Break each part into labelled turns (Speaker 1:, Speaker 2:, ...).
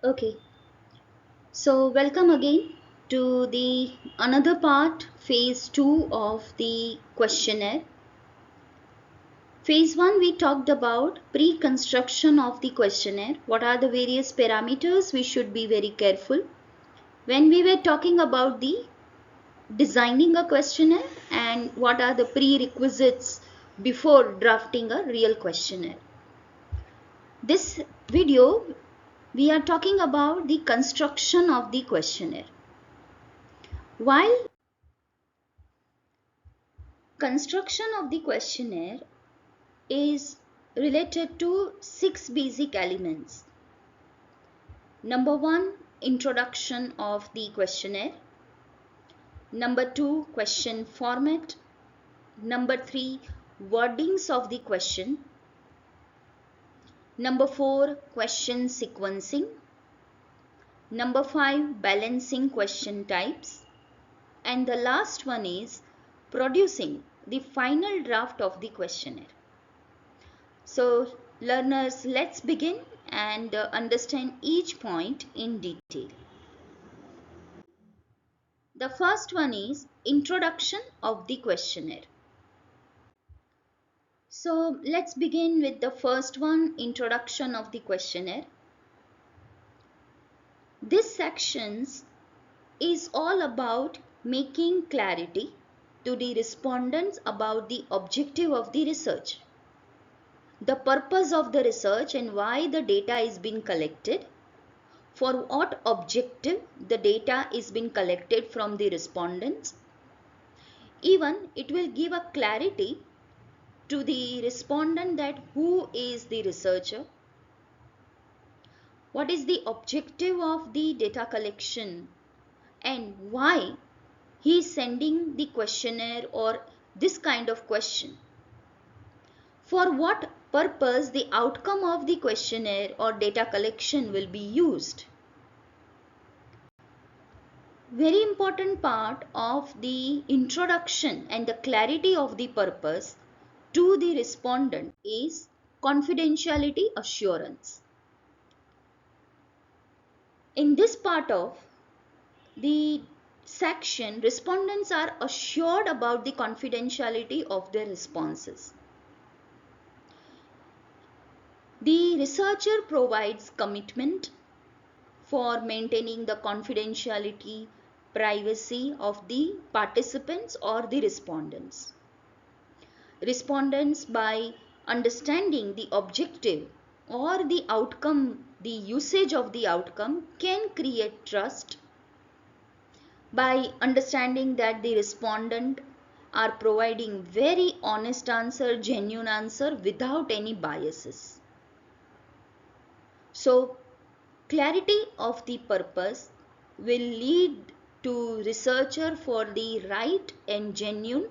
Speaker 1: Okay, so welcome again to the another part, phase 2 of the questionnaire. Phase 1 we talked about pre-construction of the questionnaire. What are the various parameters we should be very careful when we were talking about the designing a questionnaire and what are the prerequisites before drafting a real questionnaire. This video we are talking about the construction of the questionnaire. While construction of the questionnaire is related to 6 basic elements. Number 1, introduction of the questionnaire. Number 2, question format. Number 3, wordings of the question. Number 4, question sequencing. Number 5, balancing question types. And the last one is producing the final draft of the questionnaire. So learners, let's begin and understand each point in detail. The first one is introduction of the questionnaire. So let's begin with the first one, introduction of the questionnaire. This section is all about making clarity to the respondents about the objective of the research, the purpose of the research and why the data is being collected, for what objective the data is being collected from the respondents. Even it will give a clarity to the respondent that who is the researcher, what is the objective of the data collection, and why he is sending the questionnaire or this kind of question. For what purpose the outcome of the questionnaire or data collection will be used. Very important part of the introduction and the clarity of the purpose to the respondent is confidentiality assurance. In this part of the section, respondents are assured about the confidentiality of their responses. The researcher provides commitment for maintaining the confidentiality, privacy of the participants or the respondents. Respondents, by understanding the objective or the outcome, the usage of the outcome, can create trust by understanding that the respondent are providing very honest answer, genuine answer without any biases. So clarity of the purpose will lead to researcher for the right and genuine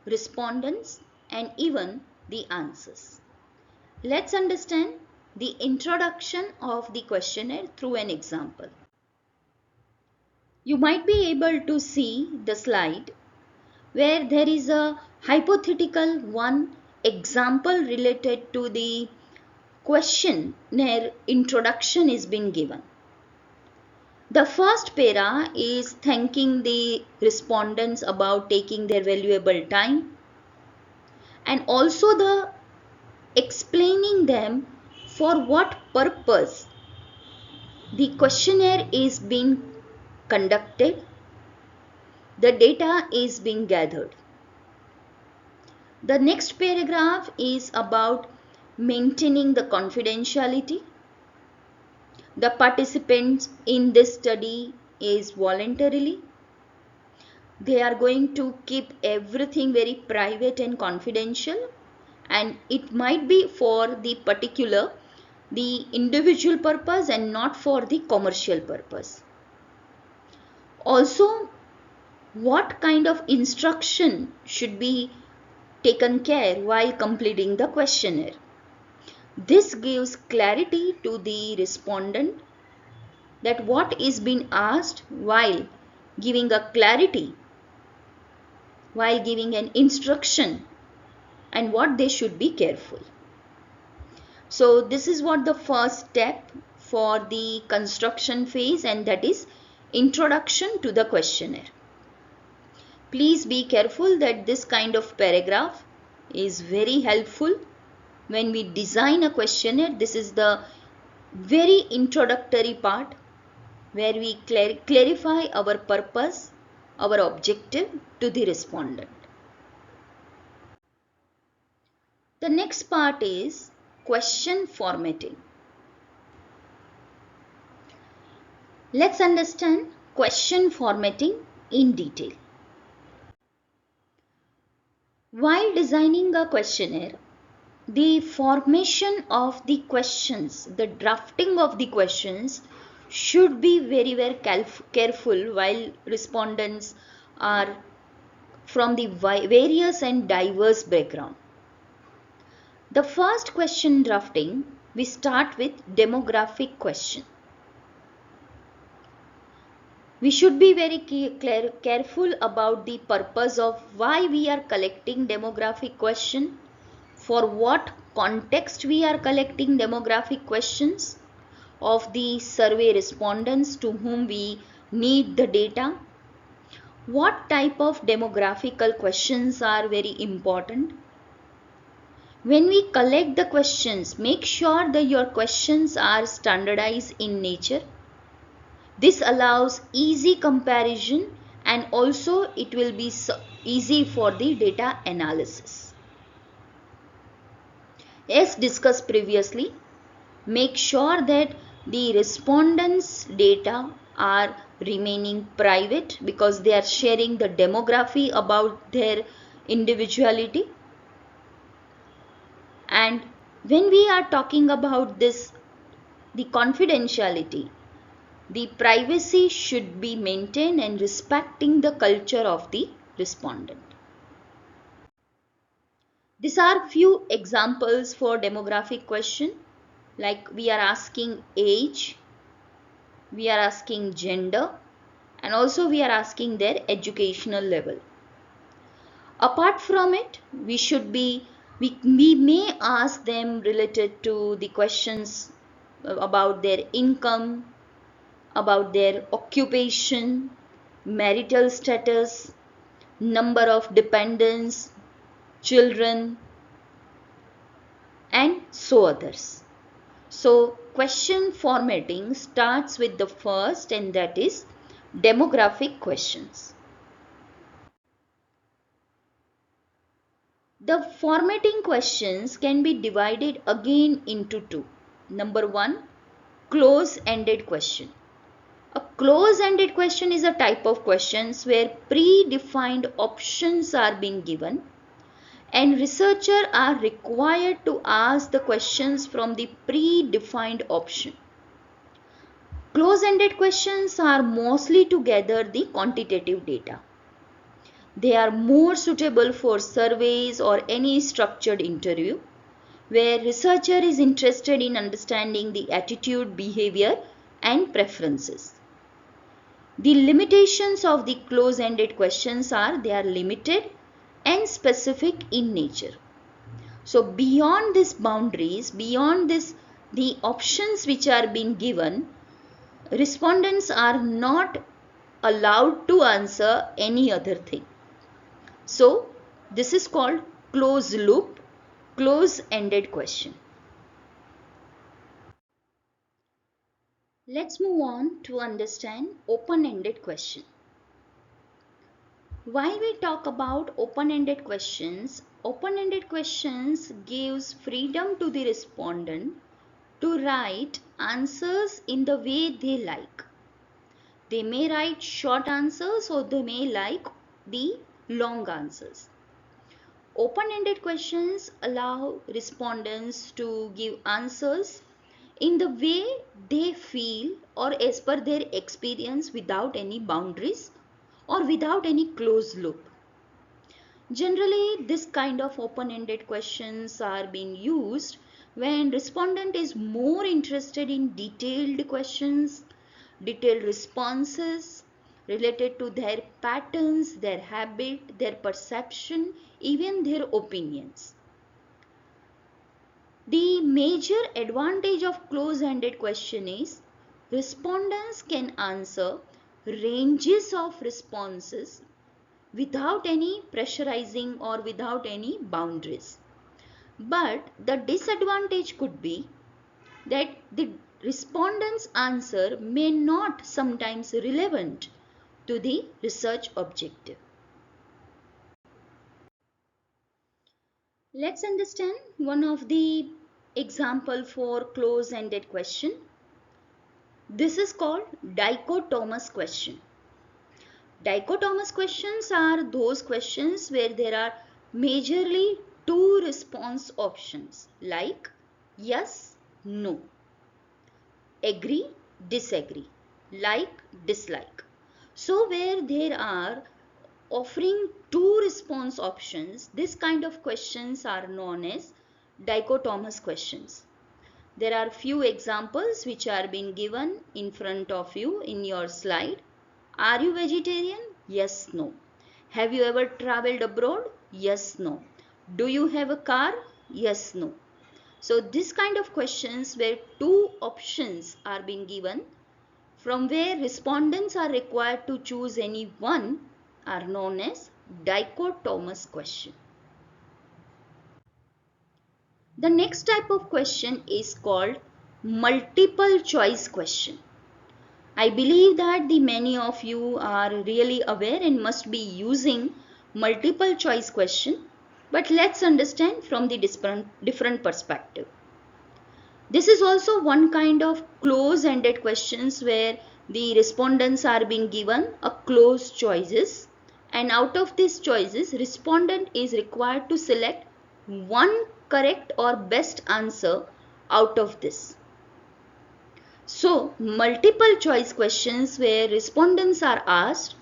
Speaker 1: respondents and even the answers. Let's understand the introduction of the questionnaire through an example. You might be able to see the slide where there is a hypothetical one example related to the questionnaire introduction is being given. The first para is thanking the respondents about taking their valuable time and also the explaining them for what purpose the questionnaire is being conducted, the data is being gathered. The next paragraph is about maintaining the confidentiality. The participants in this study is voluntarily. They are going to keep everything very private and confidential, and it might be for the particular, the individual purpose and not for the commercial purpose. Also, what kind of instruction should be taken care while completing the questionnaire. This gives clarity to the respondent that what is being asked while giving a clarity, while giving an instruction and what they should be careful. So this is what the first step for the construction phase, and that is introduction to the questionnaire. Please be careful that this kind of paragraph is very helpful when we design a questionnaire. This is the very introductory part where we clarify our purpose, our objective to the respondent. The next part is question formatting. Let's understand question formatting in detail. While designing a questionnaire, the formation of the questions, the drafting of the questions should be very careful while respondents are from the various and diverse background. The first question drafting, we start with demographic question. We should be very careful about the purpose of why we are collecting demographic question, for what context we are collecting demographic questions of the survey respondents to whom we need the data. What type of demographical questions are very important? When we collect the questions, make sure that your questions are standardized in nature. This allows easy comparison and also it will be easy for the data analysis. As discussed previously, make sure that the respondents' data are remaining private because they are sharing the demography about their individuality. And when we are talking about this, the confidentiality, the privacy should be maintained and respecting the culture of the respondent. These are few examples for demographic question, like we are asking age, we are asking gender, and also we are asking their educational level. Apart from it, we may ask them related to the questions about their income, about their occupation, marital status, number of dependents, children, and so others. So question formatting starts with the first, and that is demographic questions. The formatting questions can be divided again into two. Number one, close-ended question. A close-ended question is a type of questions where predefined options are being given and researchers are required to ask the questions from the predefined option. Close-ended questions are mostly to gather the quantitative data. They are more suitable for surveys or any structured interview where researcher is interested in understanding the attitude, behavior, and preferences. The limitations of the close-ended questions are they are limited and specific in nature. So beyond these boundaries, beyond this, the options which are being given, respondents are not allowed to answer any other thing. So this is called closed loop, close-ended question. Let's move on to understand open-ended question. While we talk about open-ended questions gives freedom to the respondent to write answers in the way they like. They may write short answers or they may like the long answers. Open-ended questions allow respondents to give answers in the way they feel or as per their experience without any boundaries or without any closed loop. Generally, this kind of open-ended questions are being used when respondent is more interested in detailed questions, detailed responses related to their patterns, their habit, their perception, even their opinions. The major advantage of close-ended question is respondents can answer ranges of responses without any pressurizing or without any boundaries. But the disadvantage could be that the respondent's answer may not sometimes relevant to the research objective. Let's understand one of the example for close-ended question. This is called dichotomous question. Dichotomous questions are those questions where there are majorly two response options like yes, no, agree, disagree, like, dislike. So where there are offering two response options, this kind of questions are known as dichotomous questions. There are few examples which are being given in front of you in your slide. Are you vegetarian? Yes, no. Have you ever traveled abroad? Yes, no. Do you have a car? Yes, no. So this kind of questions where two options are being given, from where respondents are required to choose any one, are known as dichotomous question. The next type of question is called multiple choice question. I believe that the many of you are really aware and must be using multiple choice question, but let's understand from the different perspective. This is also one kind of close-ended questions where the respondents are being given a closed choices, and out of these choices respondent is required to select one correct or best answer out of this. So multiple choice questions where respondents are asked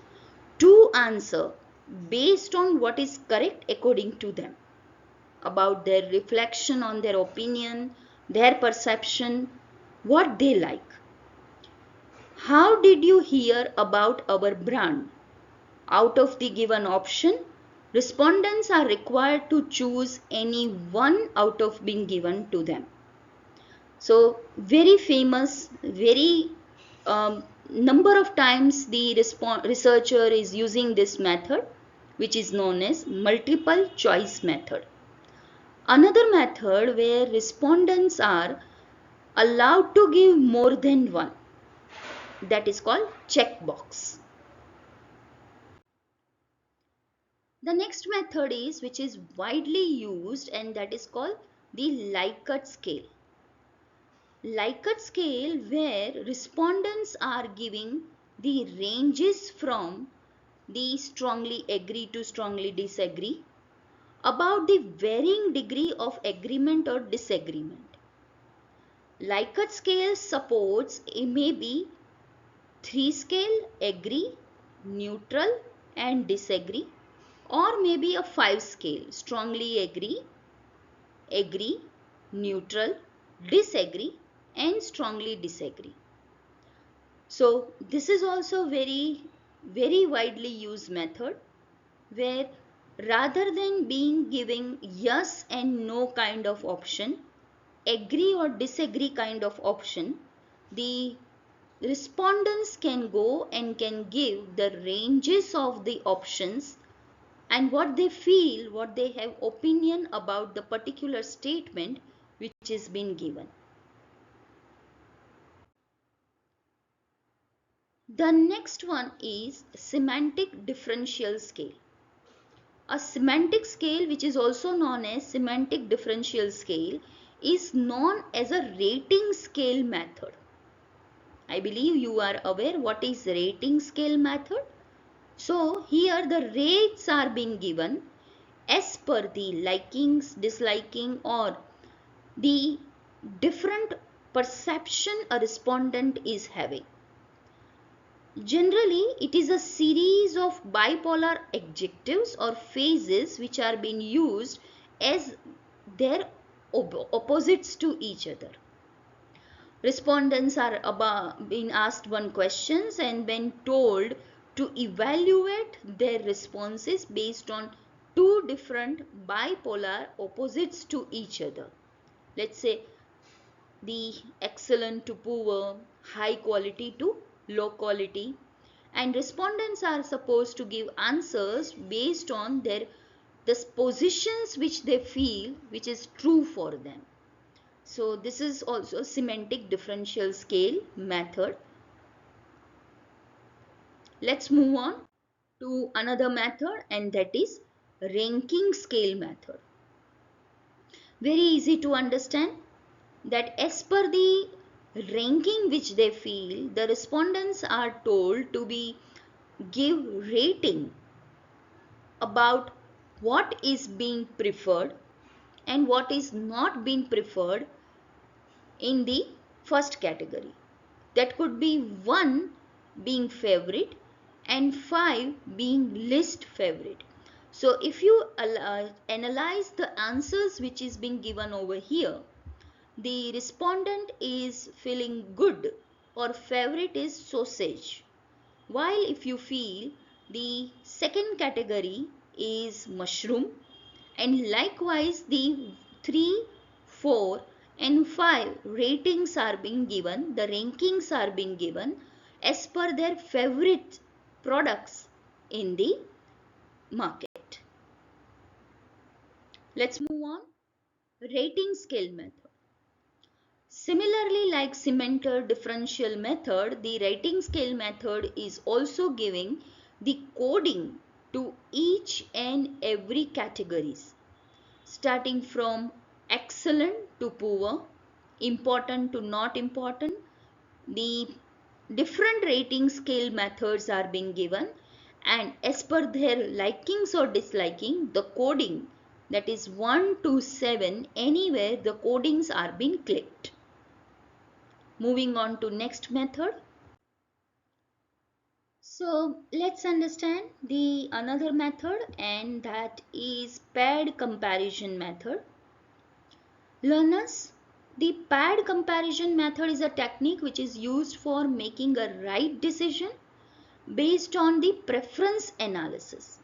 Speaker 1: to answer based on what is correct according to them, about their reflection on their opinion, their perception, what they like. How did you hear about our brand? Out of the given option, respondents are required to choose any one out of being given to them. So very famous, very number of times the researcher is using this method, which is known as multiple choice method. Another method where respondents are allowed to give more than one, that is called checkbox. The next method is which is widely used, and that is called the Likert scale. Likert scale where respondents are giving the ranges from the strongly agree to strongly disagree about the varying degree of agreement or disagreement. Likert scale supports a maybe 3 scale agree, neutral and disagree, or maybe a 5 scale strongly agree, agree, neutral, disagree and strongly disagree. So this is also very widely used method where rather than being giving yes and no kind of option, agree or disagree kind of option, the respondents can go and can give the ranges of the options and what they feel, what they have opinion about the particular statement which is been given. The next one is semantic differential scale. A semantic scale, which is also known as semantic differential scale, is known as a rating scale method. I believe you are aware what is rating scale method. So here the rates are being given as per the likings, disliking or the different perception a respondent is having. Generally, it is a series of bipolar adjectives or phases which are being used as their opposites to each other. Respondents are being asked one questions and when told to evaluate their responses based on two different bipolar opposites to each other. let's say the excellent to poor, high quality to low quality, and respondents are supposed to give answers based on their the positions which they feel which is true for them. So this is also semantic differential scale method. Let's move on to another method, and that is ranking scale method. Very easy to understand that as per the ranking which they feel, the respondents are told to be give rating about what is being preferred and what is not being preferred in the first category. That could be 1 being favorite and 5 being least favorite. So if you analyze the answers which is being given over here, the respondent is feeling good or favorite is sausage. While if you feel the second category is mushroom, and likewise the 3, 4 and 5 ratings are being given, the rankings are being given as per their favorite products in the market. Let's move on. Rating scale method. Similarly, like semantic differential method, the rating scale method is also giving the coding to each and every categories, starting from excellent to poor, important to not important. The different rating scale methods are being given, and as per their likings or disliking, the coding, that is 1 to 7, anywhere the codings are being clicked. Moving on to next method. So let's understand the another method, and that is paired comparison method. Learners, the paired comparison method is a technique which is used for making a right decision based on the preference analysis,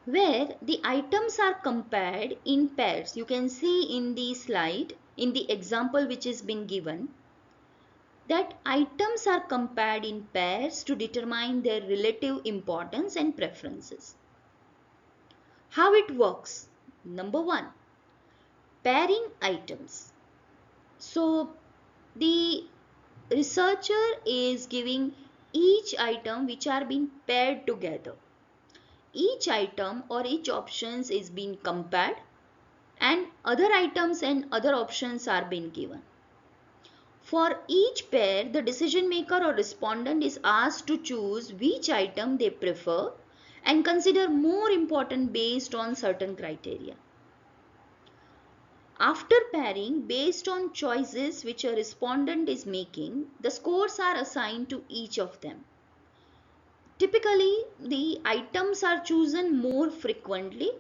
Speaker 1: where the items are compared in pairs. You can see in the slide, in the example which is been given, that items are compared in pairs to determine their relative importance and preferences. How it works? Number 1, pairing items. So the researcher is giving each item which are being paired together. Each item or each options is being compared, and other items and other options are being given. For each pair, the decision maker or respondent is asked to choose which item they prefer and consider more important based on certain criteria. After pairing, based on choices which a respondent is making, the scores are assigned to each of them. Typically, the items are chosen more frequently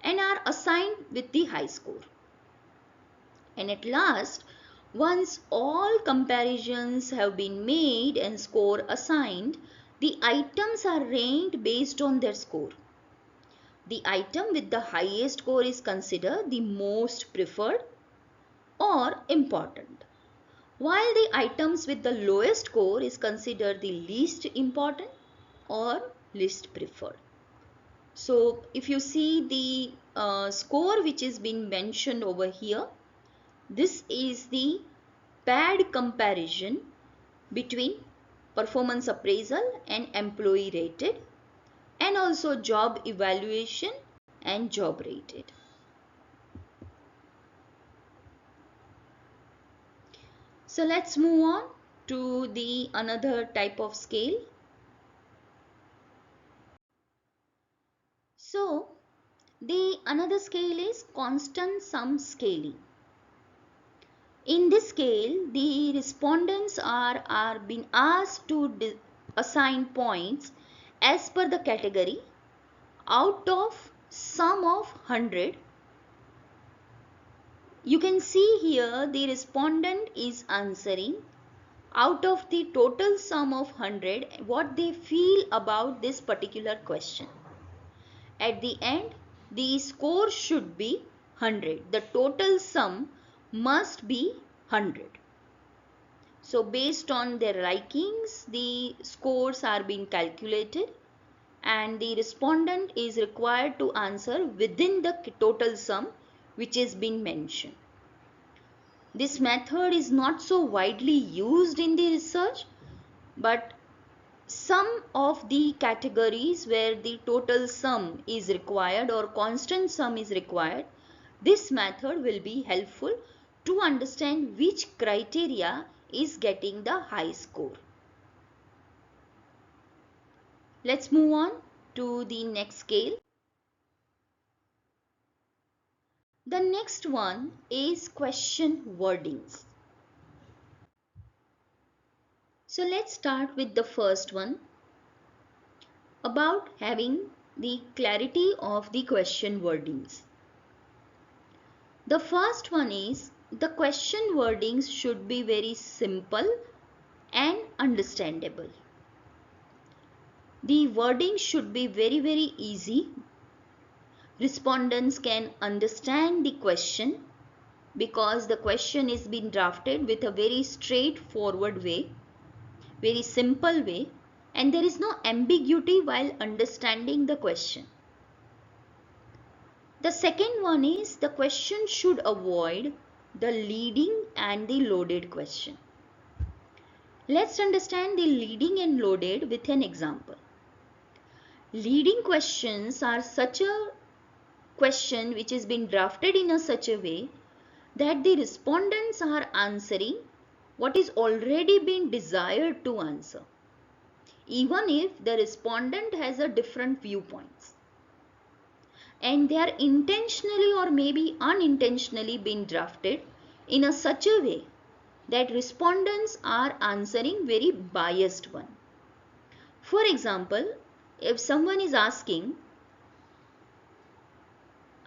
Speaker 1: and are assigned with the high score. And at last, once all comparisons have been made and score assigned, the items are ranked based on their score. The item with the highest score is considered the most preferred or important, while the items with the lowest score is considered the least important or least preferred. So if you see the score which is being mentioned over here, this is the paired comparison between performance appraisal and employee rated, and also job evaluation and job rated. So let's move on to the another type of scale. So the another scale is constant sum scaling. In this scale, the respondents are being asked to assign points as per the category out of sum of 100. You can see here the respondent is answering out of the total sum of 100 what they feel about this particular question. At the end, the score should be 100. The total sum must be 100. So based on their likings, the scores are being calculated and the respondent is required to answer within the total sum which is being mentioned. This method is not so widely used in the research, but some of the categories where the total sum is required or constant sum is required, this method will be helpful to understand which criteria is getting the high score. Let's move on to the next scale. The next one is question wordings. So let's start with the first one about having the clarity of the question wordings. The first one is the question wordings should be very simple and understandable. The wording should be very easy. Respondents can understand the question because the question is being drafted with a very straightforward way, very simple way, and there is no ambiguity while understanding the question. The second one is the question should avoid the leading and the loaded question. Let's understand the leading and loaded with an example. Leading questions are such a question which is being drafted in a such a way that the respondents are answering what is already been desired to answer, even if the respondent has a different viewpoints. And they are intentionally or maybe unintentionally being drafted in a such a way that respondents are answering very biased one. For example, if someone is asking,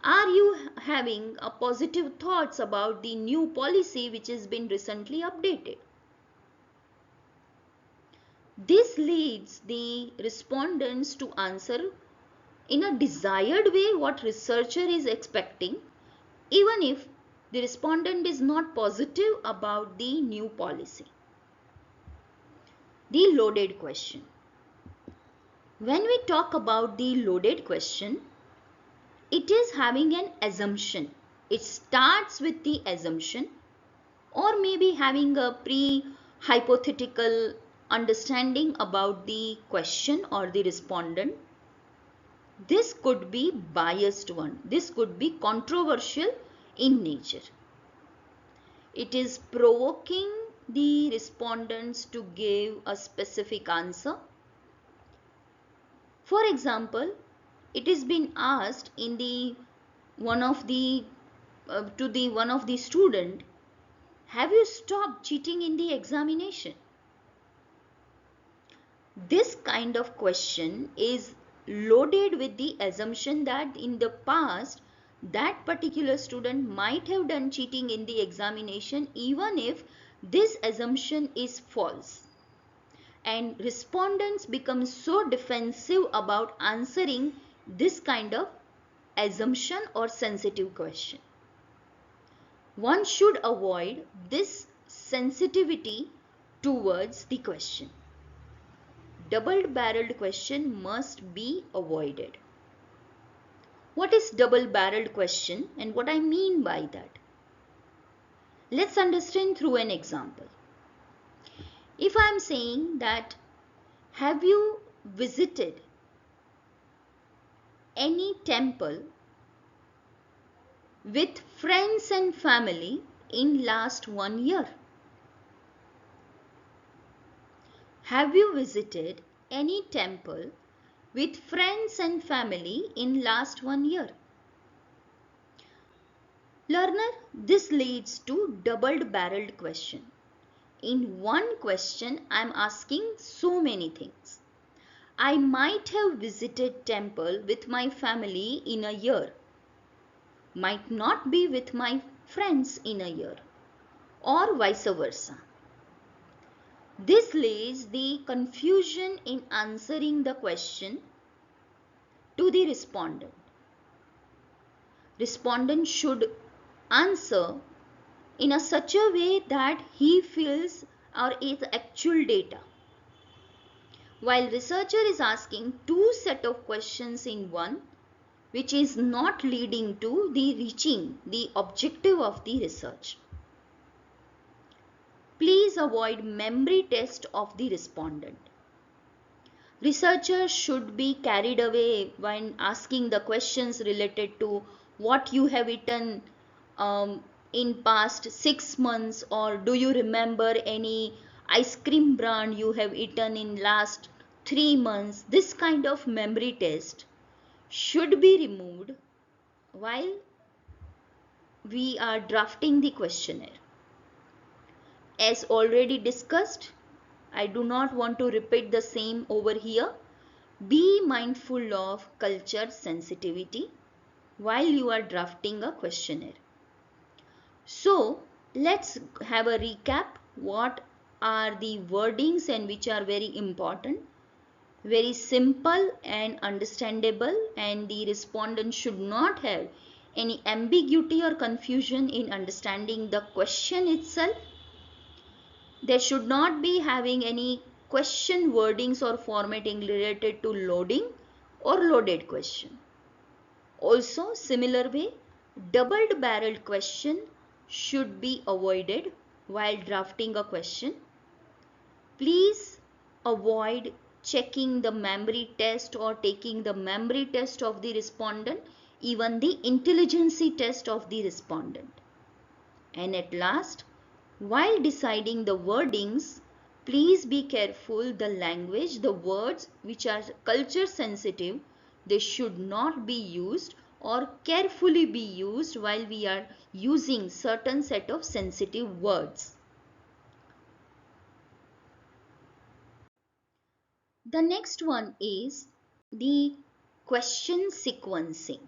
Speaker 1: are you having a positive thoughts about the new policy which has been recently updated? This leads the respondents to answer in a desired way what researcher is expecting, even if the respondent is not positive about the new policy. The loaded question. When we talk about the loaded question, it is having an assumption. It starts with the assumption or maybe having a pre-hypothetical understanding about the question or the respondent. This could be biased one. This could be controversial in nature. It is provoking the respondents to give a specific answer. For example, it is been asked in the one of the student, have you stopped cheating in the examination? This kind of question is loaded with the assumption that in the past that particular student might have done cheating in the examination, even if this assumption is false. And respondents become so defensive about answering this kind of assumption or sensitive question. One should avoid this sensitivity towards the question. Double-barreled question must be avoided. What is double-barreled question and what I mean by that? Let's understand through an example. If I am saying that, have you visited any temple with friends and family in last 1 year? Have you visited any temple with friends and family in last 1 year? Learner, this leads to double-barreled question. In one question, I am asking so many things. I might have visited temple with my family in a year, might not be with my friends in a year, or vice versa. This leads the confusion in answering the question to the respondent. Respondent should answer in a such a way that he feels or is actual data. While researcher is asking two set of questions in one, which is not leading to the reaching the objective of the research. Please avoid memory test of the respondent. Researchers should be carried away when asking the questions related to what you have eaten in past 6 months, or do you remember any ice cream brand you have eaten in last 3 months. This kind of memory test should be removed while we are drafting the questionnaire. As already discussed, I do not want to repeat the same over here. Be mindful of culture sensitivity while you are drafting a questionnaire. So let's have a recap. What are the wordings and which are very important? Very simple and understandable, and the respondent should not have any ambiguity or confusion in understanding the question itself. They should not be having any question wordings or formatting related to loading or loaded question. Also, similar way, doubled barreled question should be avoided while drafting a question. Please avoid checking the memory test or taking the memory test of the respondent, even the intelligence test of the respondent. And at last, while deciding the wordings, please be careful the language, the words which are culture sensitive, they should not be used or carefully be used while we are using certain set of sensitive words. The next one is the question sequencing.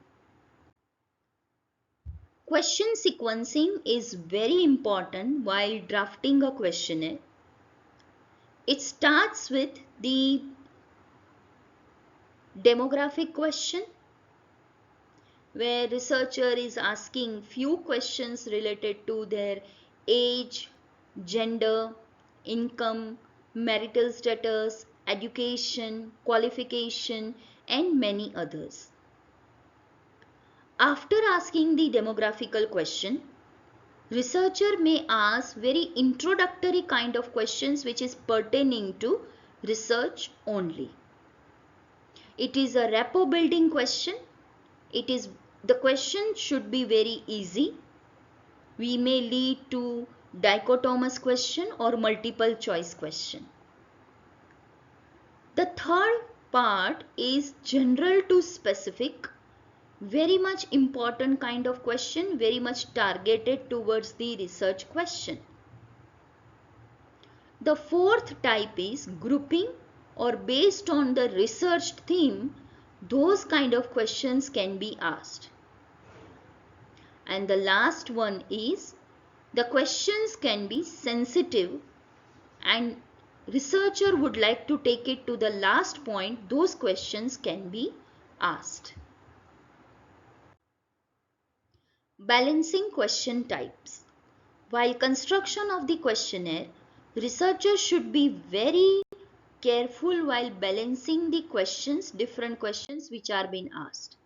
Speaker 1: Question sequencing is very important while drafting a questionnaire. It starts with the demographic question, where researcher is asking few questions related to their age, gender, income, marital status, education, qualification, and many others. After asking the demographical question, researcher may ask very introductory kind of questions which is pertaining to research only. It is a rapport building question. The question should be very easy. We may lead to dichotomous question or multiple choice question. The third part is general to specific, very much important kind of question, very much targeted towards the research question. The fourth type is grouping, or based on the researched theme, those kind of questions can be asked. And the last one is the questions can be sensitive, and researcher would like to take it to the last point, those questions can be asked. Balancing question types. While construction of the questionnaire, researchers should be very careful while balancing the questions, different questions which are being asked.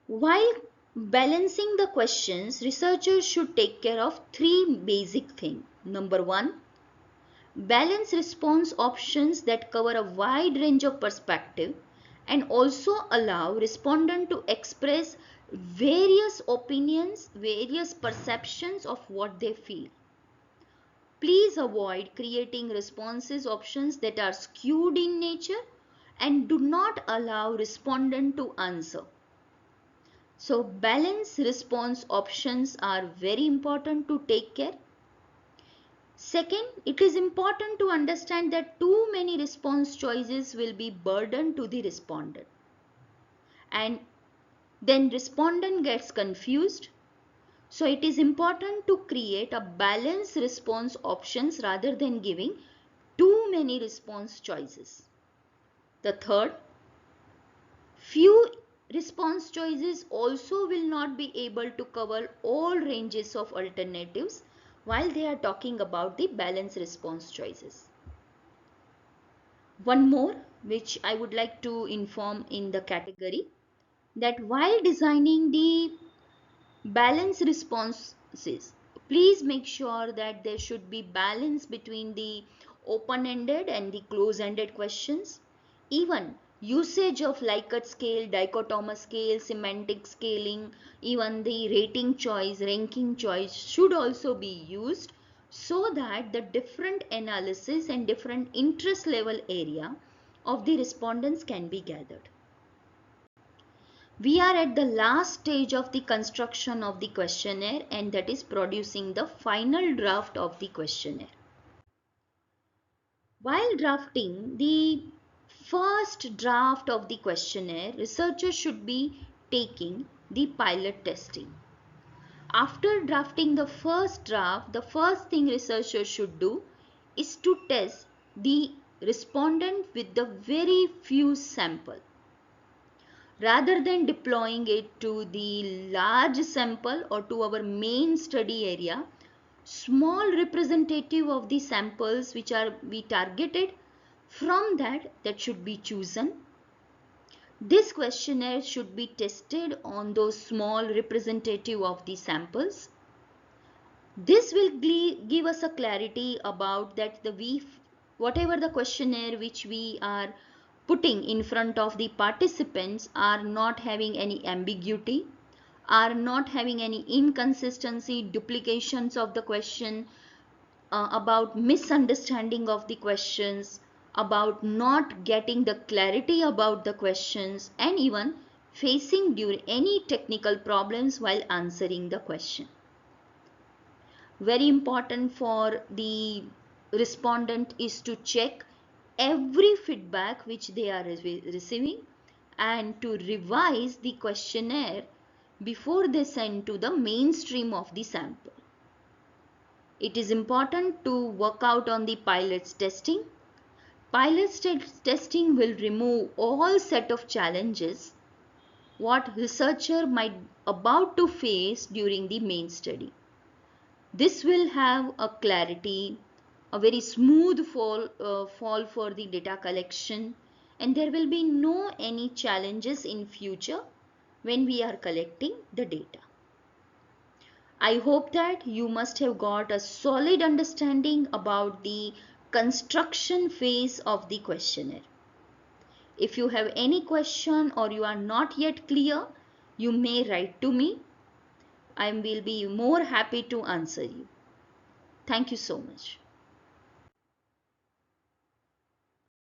Speaker 1: While balancing the questions, researchers should take care of three basic things. Number one, balance response options that cover a wide range of perspective and also allow respondent to express various opinions, various perceptions of what they feel. Please avoid creating responses options that are skewed in nature and do not allow respondent to answer. So balance response options are very important to take care. Second, it is important to understand that too many response choices will be burden to the respondent, and then respondent gets confused. So it is important to create a balanced response options rather than giving too many response choices. The third, few Response choices also will not be able to cover all ranges of alternatives while they are talking about the balanced response choices. One more which I would like to inform in the category, that while designing the balanced responses, please make sure that there should be balance between the open-ended and the close-ended questions. Even usage of Likert scale, dichotomous scale, semantic scaling, even the rating choice, ranking choice should also be used, so that the different analysis and different interest level area of the respondents can be gathered. We are at the last stage of the construction of the questionnaire, and that is producing the final draft of the questionnaire. While drafting the first draft of the questionnaire, researchers should be taking the pilot testing. After drafting the first draft, the first thing researchers should do is to test the respondent with the very few sample. Rather than deploying it to the large sample or to our main study area, small representative of the samples which are we targeted, from that should be chosen. This questionnaire should be tested on those small representative of the samples. This will give us a clarity about that whatever the questionnaire which we are putting in front of the participants are not having any ambiguity, are not having any inconsistency, duplications of the question, about misunderstanding of the questions, about not getting the clarity about the questions, and even facing during any technical problems while answering the question. Very important for the respondent is to check every feedback which they are receiving and to revise the questionnaire before they send to the mainstream of the sample. It is important to work out on the pilots testing. Pilots testing will remove all set of challenges what researcher might about to face during the main study. This will have a clarity, a very smooth fall for the data collection, and there will be no any challenges in future when we are collecting the data. I hope that you must have got a solid understanding about the construction phase of the questionnaire. If you have any question or you are not yet clear, you may write to me. I will be more happy to answer you. Thank you so much.